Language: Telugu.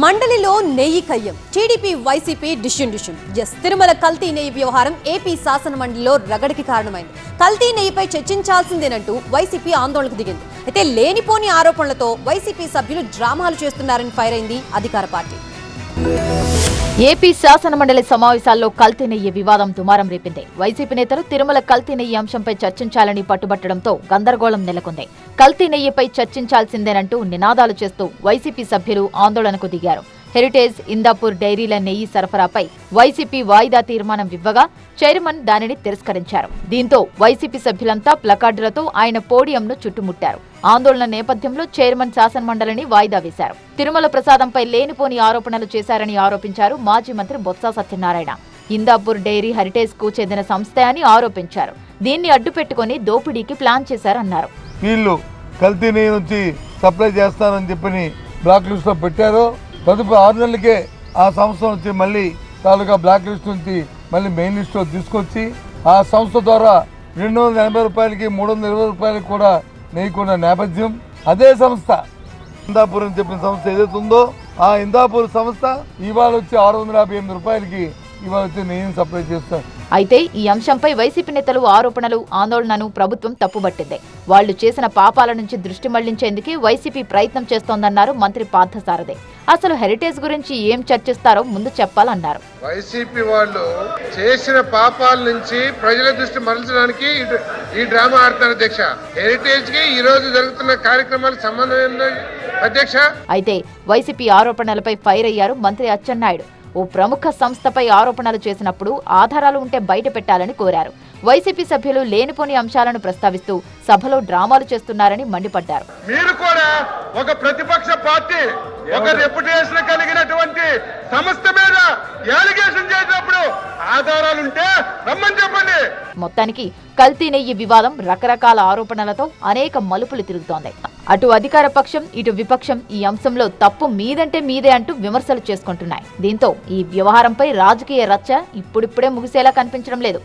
మండలిలో నెయ్యి కయ్యం టీడీపీ వైసీపీ డిస్ట్రిబ్యూషన్ తిరుమల కల్తీ నెయ్యి వ్యవహారం ఏపీ శాసన మండలిలో రగడికి కారణమైంది. కల్తీ నెయ్యిపై చర్చించాల్సిందేనంటూ వైసీపీ ఆందోళనకు దిగింది. అయితే లేనిపోని ఆరోపణలతో వైసీపీ సభ్యులు డ్రామాలు చేస్తున్నారని ఫైర్ అయింది అధికార పార్టీ. ఏపీ శాసన మండలి సమావేశాల్లో కల్తీ నెయ్యి వివాదం దుమారం రేపింది. వైసీపీ నేతలు తిరుమల కల్తీ నెయ్యి అంశంపై చర్చించాలని పట్టుబట్టడంతో గందరగోళం నెలకొంది. కల్తీ నెయ్యిపై చర్చించాల్సిందేనంటూ నినాదాలు చేస్తూ వైసీపీ సభ్యులు ఆందోళనకు దిగారు. హెరిటేజ్, ఇందాపూర్ డైరీల నెయ్యి సరఫరాపై వైసీపీ వాయిదా తీర్మానం ఇవ్వగా చైర్మన్ దానిని తిరస్కరించారు. దీంతో వైసీపీ సభ్యులంతా ప్లకార్డులతో ఆయన పోడియంను చుట్టుముట్టారు. ఆందోళన నేపథ్యంలో చైర్మన్ శాసనమండలిని వాయిదా వేశారు. తిరుమల ప్రసాదంపై లేనిపోని ఆరోపణలు చేశారని ఆరోపించారు మాజీ మంత్రి బొత్స సత్యనారాయణ. ఇందాపూర్ డైరీ హెరిటేజ్ కు చెందిన సంస్థ అని ఆరోపించారు. దీన్ని అడ్డుపెట్టుకుని దోపిడీకి ప్లాన్ చేశారన్నారు. వీళ్ళు కల్తీ నెయ్యి నుంచి సప్లై చేస్తారని చెప్పని బ్లాక్ లిస్ట్ లో పెట్టారు. తదుపరి 6 నెలలకే ఆ సంస్థ నుంచి మళ్ళీ తాలూకా బ్లాక్ లిస్ట్ నుంచి మళ్ళీ మెయిన్ లిస్ట్ లో తీసుకొచ్చి ఆ సంస్థ ద్వారా 280 రూపాయలకి 320 రూపాయలకి కూడా నెయ్యకున్న నేపథ్యం. అదే సంస్థ ఇందాపూర్ అని చెప్పిన సంస్థ ఏదైతే ఉందో ఆ ఇందాపూర్ సంస్థ ఇవాళ వచ్చి 658 రూపాయలకి ఇవాళ వచ్చి నెయ్యిని సప్లై చేస్తారు. అయితే ఈ అంశంపై వైసీపీ నేతలు ఆరోపణలు, ఆందోళనను ప్రభుత్వం తప్పుబట్టింది. వాళ్లు చేసిన పాపాల నుంచి దృష్టి మళ్లించేందుకే వైసీపీ ప్రయత్నం చేస్తోందన్నారు మంత్రి పార్థసారథి. అసలు హెరిటేజ్ గురించి ఏం చర్చిస్తారో ముందు చెప్పాలన్నారు. వైసీపీ వాళ్ళు చేసిన పాపాల నుంచి ప్రజల దృష్టి మరల్చడానికి ఈ డ్రామా ఆడుతున్నారు అధ్యక్ష. హెరిటేజ్ కి ఈ రోజు జరుగుతున్న కార్యక్రమాలకు సంబంధం ఏంటో అధ్యక్ష. అయితే వైసీపీ ఆరోపణలపై ఫైర్ అయ్యారు మంత్రి అచ్చెన్నాయుడు. ఓ ప్రముఖ సంస్థపై ఆరోపణలు చేసినప్పుడు ఆధారాలు ఉంటే బయట పెట్టాలని కోరారు. వైసీపీ సభ్యులు లేనిపోని అంశాలను ప్రస్తావిస్తూ సభలో డ్రామాలు చేస్తున్నారని మండిపడ్డారు. మీరు కూడా ఒక ప్రతిపక్ష పార్టీ ఒక రెప్యుటేషన్ కలిగినటువంటి సంస్థ మీద అలిగేషన్ చేసినప్పుడు ఆధారాలుంటే రమ్మని చెప్పండి. మొత్తానికి కల్తీ నెయ్యి వివాదం రకరకాల ఆరోపణలతో అనేక మలుపులు తిరుగుతోంది. అటు అధికార పక్షం, ఇటు విపక్షం ఈ అంశంలో తప్పు మీదంటే మీదే అంటూ విమర్శలు చేసుకుంటున్నాయి. దీంతో ఈ వ్యవహారంపై రాజకీయ రచ్చ ఇప్పుడిప్పుడే ముగిసేలా కనిపించడం లేదు.